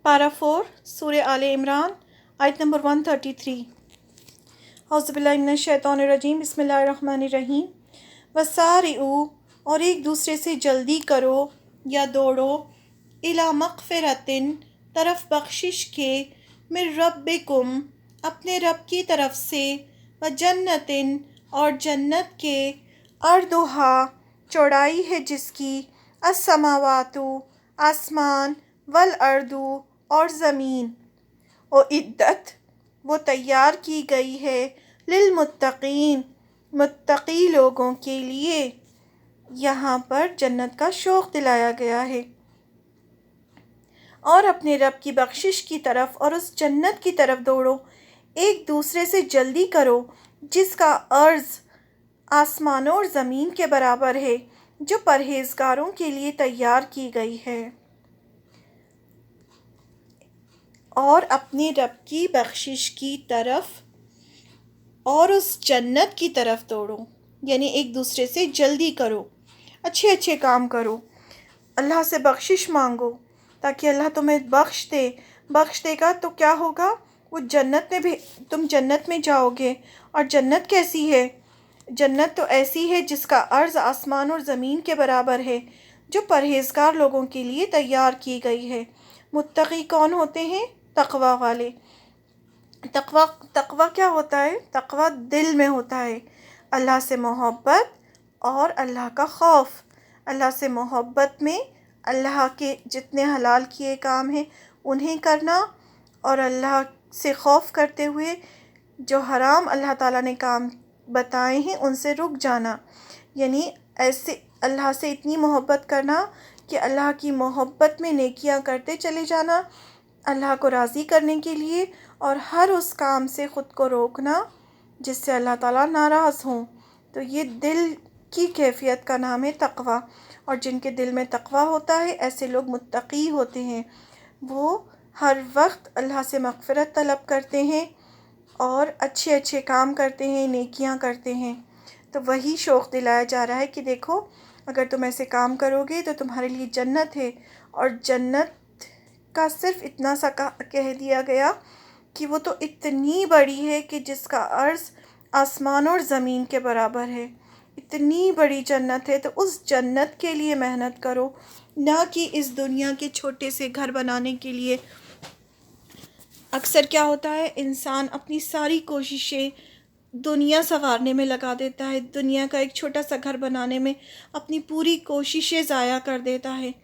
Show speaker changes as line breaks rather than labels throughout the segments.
पारा 4 सूर्य आले इमरान आयत नंबर 133। औज़ुबिल्लाहिमिनश्शैतानिर्रजीम बिस्मिल्लाहिर्रहमानिर्रहीम। वसारिऊ, और एक दूसरे से जल्दी करो या दौड़ो, इला मग़फ़िरतिन, तरफ बख्शिश के, मिर रब्बिकुम, अपने रब की तरफ से, व जन्नतिन, और जन्नत के, अर्दुहा, चौड़ाई है जिसकी, अस्समावातु, आसमान, वल अर्दु, और ज़मीन, ओ इद्दत, वो तैयार की गई है, लिलमुत्तक़ीन, मुत्तक़ी लोगों के लिए। यहाँ पर जन्नत का शौक़ दिलाया गया है। और अपने रब की बख्शिश की तरफ और उस जन्नत की तरफ दौड़ो, एक दूसरे से जल्दी करो, जिसका अर्ज़ आसमानों और ज़मीन के बराबर है, जो परहेज़गारों के लिए तैयार की गई है। और अपने रब की बख्शिश की तरफ और उस जन्नत की तरफ दौड़ो, यानी एक दूसरे से जल्दी करो, अच्छे अच्छे काम करो, अल्लाह से बख्शिश मांगो ताकि अल्लाह तुम्हें बख्श देगा तो क्या होगा, वो जन्नत में भी तुम जन्नत में जाओगे। और जन्नत कैसी है? जन्नत तो ऐसी है जिसका अर्ज़ आसमान और ज़मीन के बराबर है, जो परहेज़गार लोगों के लिए तैयार की गई है। मुत्तक़ी कौन होते हैं? तक़वा वाले। तक़वा क्या होता है? तक़वा दिल में होता है, अल्लाह से मोहब्बत और अल्लाह का खौफ। अल्लाह से मोहब्बत में अल्लाह के जितने हलाल किए काम हैं उन्हें करना, और अल्लाह से खौफ करते हुए जो हराम अल्लाह ताला ने काम बताए हैं उनसे रुक जाना। यानी ऐसे अल्लाह से इतनी मोहब्बत करना कि अल्लाह की मोहब्बत में नेकियां करते चले जाना, अल्लाह को राज़ी करने के लिए, और हर उस काम से ख़ुद को रोकना जिससे अल्लाह ताला नाराज़ हों। तो ये दिल की कैफियत का नाम है तक़वा। और जिनके दिल में तक़वा होता है, ऐसे लोग मुत्तक़ी होते हैं। वो हर वक्त अल्लाह से मग़फ़िरत तलब करते हैं और अच्छे अच्छे काम करते हैं, नेकियां करते हैं। तो वही शौक़ दिलाया जा रहा है कि देखो, अगर तुम ऐसे काम करोगे तो तुम्हारे लिए जन्नत है। और जन्नत का सिर्फ इतना सा कह दिया गया कि वो तो इतनी बड़ी है कि जिसका अर्ज़ आसमान और ज़मीन के बराबर है। इतनी बड़ी जन्नत है, तो उस जन्नत के लिए मेहनत करो, ना कि इस दुनिया के छोटे से घर बनाने के लिए। अक्सर क्या होता है, इंसान अपनी सारी कोशिशें दुनिया संवारने में लगा देता है, दुनिया का एक छोटा सा घर बनाने में अपनी पूरी कोशिशें ज़ाया कर देता है।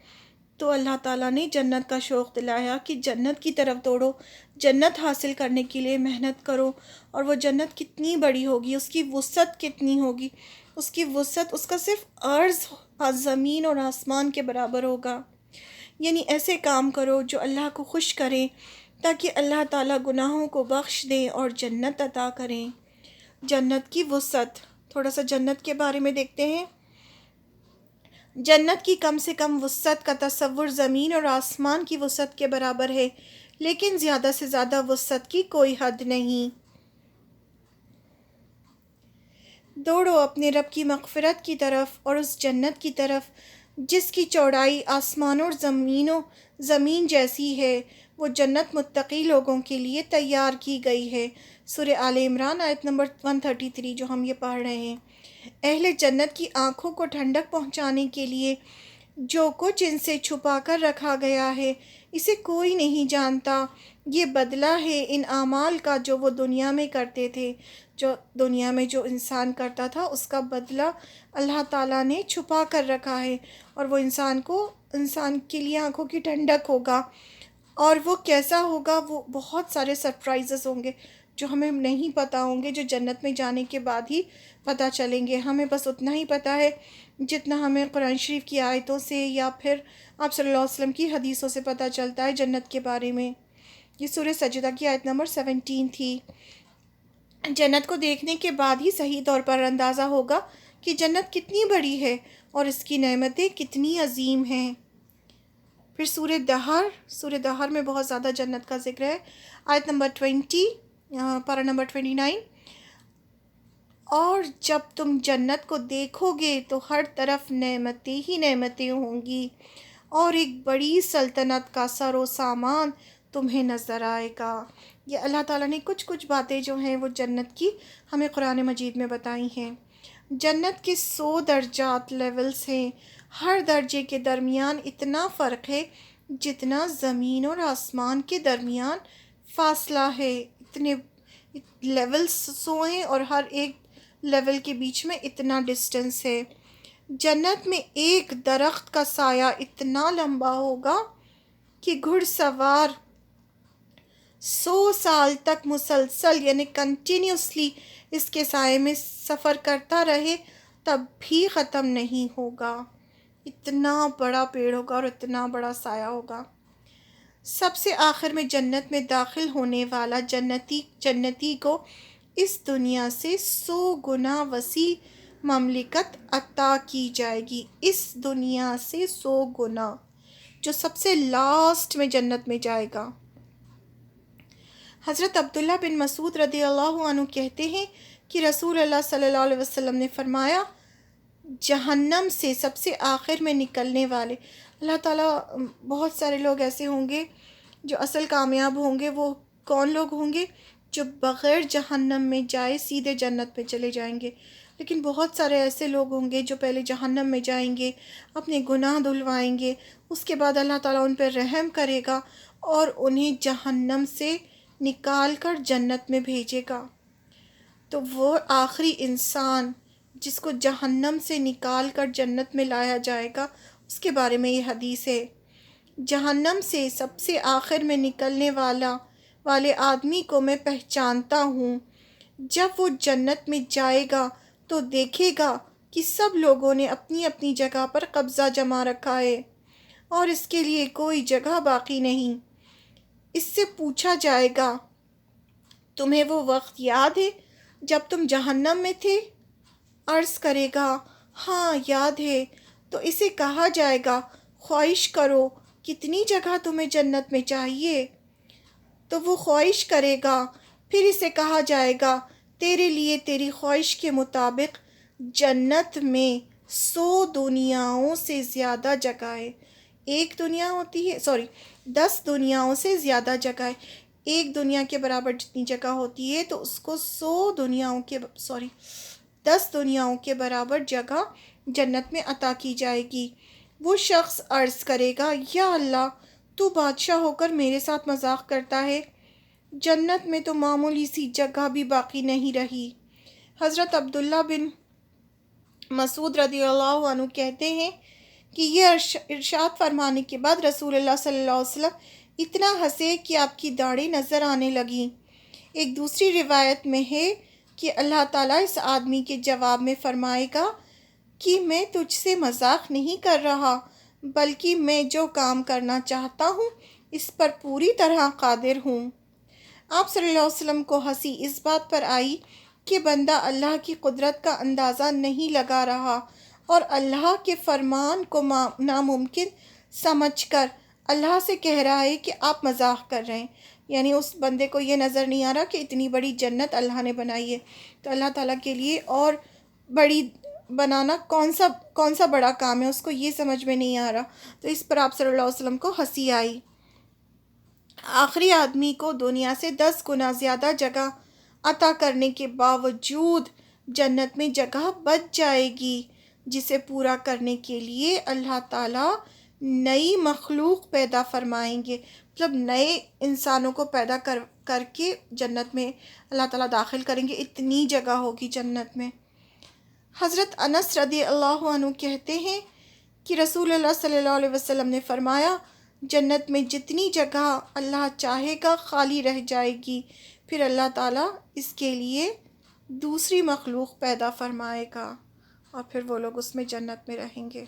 तो अल्लाह ताला ने जन्नत का शौक़ दिलाया कि जन्नत की तरफ दौड़ो, जन्नत हासिल करने के लिए मेहनत करो। और वो जन्नत कितनी बड़ी होगी, उसकी वुसअत कितनी होगी, उसकी वुसअत, उसका सिर्फ अर्ज़ ज़मीन और आसमान के बराबर होगा। यानी ऐसे काम करो जो अल्लाह को खुश करें, ताकि अल्लाह ताला गुनाहों को बख्श दें और जन्नत अता करें। जन्नत की वुसअत, थोड़ा सा जन्नत के बारे में देखते हैं। जन्नत की कम से कम वुसअत का तसव्वुर ज़मीन और आसमान की वुसअत के बराबर है, लेकिन ज़्यादा से ज़्यादा वुसअत की कोई हद नहीं। दौड़ो अपने रब की मग़फ़िरत की तरफ और उस जन्नत की तरफ जिसकी चौड़ाई आसमान और ज़मीन जैसी है। वो जन्नत मुत्तक़ी लोगों के लिए तैयार की गई है। सूरह आले इमरान आयत नंबर 133 जो हम ये पढ़ रहे हैं। अहले जन्नत की आँखों को ठंडक पहुँचाने के लिए जो कुछ इनसे छुपा कर रखा गया है, इसे कोई नहीं जानता। ये बदला है इन आमाल का जो वो दुनिया में करते थे। जो दुनिया में जो इंसान करता था उसका बदला अल्लाह ताला ने छुपा कर रखा है, और वो इंसान के लिए आँखों की ठंडक होगा। और वो कैसा होगा, वो बहुत सारे सरप्राइज़ेस होंगे जो हमें नहीं पता होंगे, जो जन्नत में जाने के बाद ही पता चलेंगे। हमें बस उतना ही पता है जितना हमें कुरान शरीफ की आयतों से या फिर आप सल्लल्लाहु अलैहि वसल्लम की हदीसों से पता चलता है जन्नत के बारे में। ये सूरह सजदा की आयत नंबर 17 थी। जन्नत को देखने के बाद ही सही तौर पर अंदाज़ा होगा कि जन्नत कितनी बड़ी है और इसकी नेमतें कितनी अजीम हैं। फिर सूरह दहर में बहुत ज़्यादा जन्नत का ज़िक्र है। आयत नंबर 20, पारा नंबर 29। और जब तुम जन्नत को देखोगे तो हर तरफ नेमतें ही नेमतें होंगी, اور ایک بڑی سلطنت کا سر و سامان تمہیں نظر آئے گا۔ یہ اللہ تعالیٰ نے کچھ باتیں جو ہیں وہ جنت کی ہمیں قرآن مجید میں بتائی ہیں۔ جنت کے 100 درجات لیولز ہیں، ہر درجے کے درمیان اتنا فرق ہے جتنا زمین اور آسمان کے درمیان فاصلہ ہے۔ اتنے لیولز 100 ہیں اور ہر ایک لیول کے بیچ میں اتنا ڈسٹنس ہے۔ جنت میں ایک درخت کا سایہ اتنا لمبا ہوگا کہ گھڑ سوار 100 سال تک مسلسل یعنی کنٹینیوسلی اس کے سائے میں سفر کرتا رہے تب بھی ختم نہیں ہوگا۔ اتنا بڑا پیڑ ہوگا اور اتنا بڑا سایہ ہوگا۔ سب سے آخر میں جنت میں داخل ہونے والا جنتی کو اس دنیا سے 100 گنا وسیع مملکت عطا کی جائے گی۔ اس دنیا سے 100 گنا، جو سب سے لاسٹ میں جنت میں جائے گا۔ حضرت عبداللہ بن مسعود رضی اللہ عنہ کہتے ہیں کہ رسول اللہ صلی اللہ علیہ وسلم نے فرمایا، جہنم سے سب سے آخر میں نکلنے والے، اللہ تعالیٰ بہت سارے لوگ ایسے ہوں گے جو اصل کامیاب ہوں گے، وہ کون لوگ ہوں گے؟ جو بغیر جہنم میں جائے سیدھے جنت میں چلے جائیں گے۔ لیکن بہت سارے ایسے لوگ ہوں گے جو پہلے جہنم میں جائیں گے، اپنے گناہ دھلوائیں گے، اس کے بعد اللہ تعالیٰ ان پہ رحم کرے گا اور انہیں جہنم سے نکال کر جنت میں بھیجے گا۔ تو وہ آخری انسان جس کو جہنم سے نکال کر جنت میں لایا جائے گا، اس کے بارے میں یہ حدیث ہے۔ جہنم سے سب سے آخر میں نکلنے والے آدمی کو میں پہچانتا ہوں۔ جب وہ جنت میں جائے گا تو دیکھے گا کہ سب لوگوں نے اپنی اپنی جگہ پر قبضہ جما رکھا ہے اور اس کے لیے کوئی جگہ باقی نہیں۔ اس سے پوچھا جائے گا، تمہیں وہ وقت یاد ہے جب تم جہنم میں تھے؟ عرض کرے گا، ہاں یاد ہے۔ تو اسے کہا جائے گا، خواہش کرو کتنی جگہ تمہیں جنت میں چاہیے؟ تو وہ خواہش کرے گا۔ پھر اسے کہا جائے گا، تیرے لیے تیری خواہش کے مطابق جنت میں 100 دنیاؤں سے زیادہ جگہ ہے۔ 10 دنیاؤں سے زیادہ جگہ ہے۔ ایک دنیا کے برابر جتنی جگہ ہوتی ہے تو اس کو 10 دنیاؤں کے برابر جگہ جنت میں عطا کی جائے گی۔ وہ شخص عرض کرے گا، یا اللہ، تو بادشاہ ہو کر میرے ساتھ مذاق کرتا ہے، جنت میں تو معمولی سی جگہ بھی باقی نہیں رہی۔ حضرت عبداللہ بن مسعود رضی اللہ عنہ کہتے ہیں کہ یہ ارشاد فرمانے کے بعد رسول اللہ صلی اللہ علیہ وسلم اتنا ہنسے کہ آپ کی داڑھی نظر آنے لگی۔ ایک دوسری روایت میں ہے کہ اللہ تعالیٰ اس آدمی کے جواب میں فرمائے گا کہ میں تجھ سے مذاق نہیں کر رہا، بلکہ میں جو کام کرنا چاہتا ہوں اس پر پوری طرح قادر ہوں۔ آپ صلی اللہ علیہ وسلم کو ہنسی اس بات پر آئی کہ بندہ اللہ کی قدرت کا اندازہ نہیں لگا رہا اور اللہ کے فرمان کو ناممکن سمجھ کر اللہ سے کہہ رہا ہے کہ آپ مذاق کر رہے ہیں۔ یعنی اس بندے کو یہ نظر نہیں آ رہا کہ اتنی بڑی جنت اللہ نے بنائی ہے، تو اللہ تعالیٰ کے لیے اور بڑی بنانا کون سا بڑا کام ہے، اس کو یہ سمجھ میں نہیں آ رہا۔ تو اس پر آپ صلی اللہ علیہ وسلم کو ہنسی آئی۔ آخری آدمی کو دنیا سے 10 گنا زیادہ جگہ عطا کرنے کے باوجود جنت میں جگہ بچ جائے گی، جسے پورا کرنے کے لیے اللہ تعالیٰ نئی مخلوق پیدا فرمائیں گے، مطلب نئے انسانوں کو پیدا کر کے جنت میں اللہ تعالیٰ داخل کریں گے۔ اتنی جگہ ہوگی جنت میں۔ حضرت انس رضی اللہ عنہ کہتے ہیں کہ رسول اللہ صلی اللہ علیہ وسلم نے فرمایا، جنت میں جتنی جگہ اللہ چاہے گا خالی رہ جائے گی، پھر اللہ تعالیٰ اس کے لیے دوسری مخلوق پیدا فرمائے گا اور پھر وہ لوگ اس میں جنت میں رہیں گے۔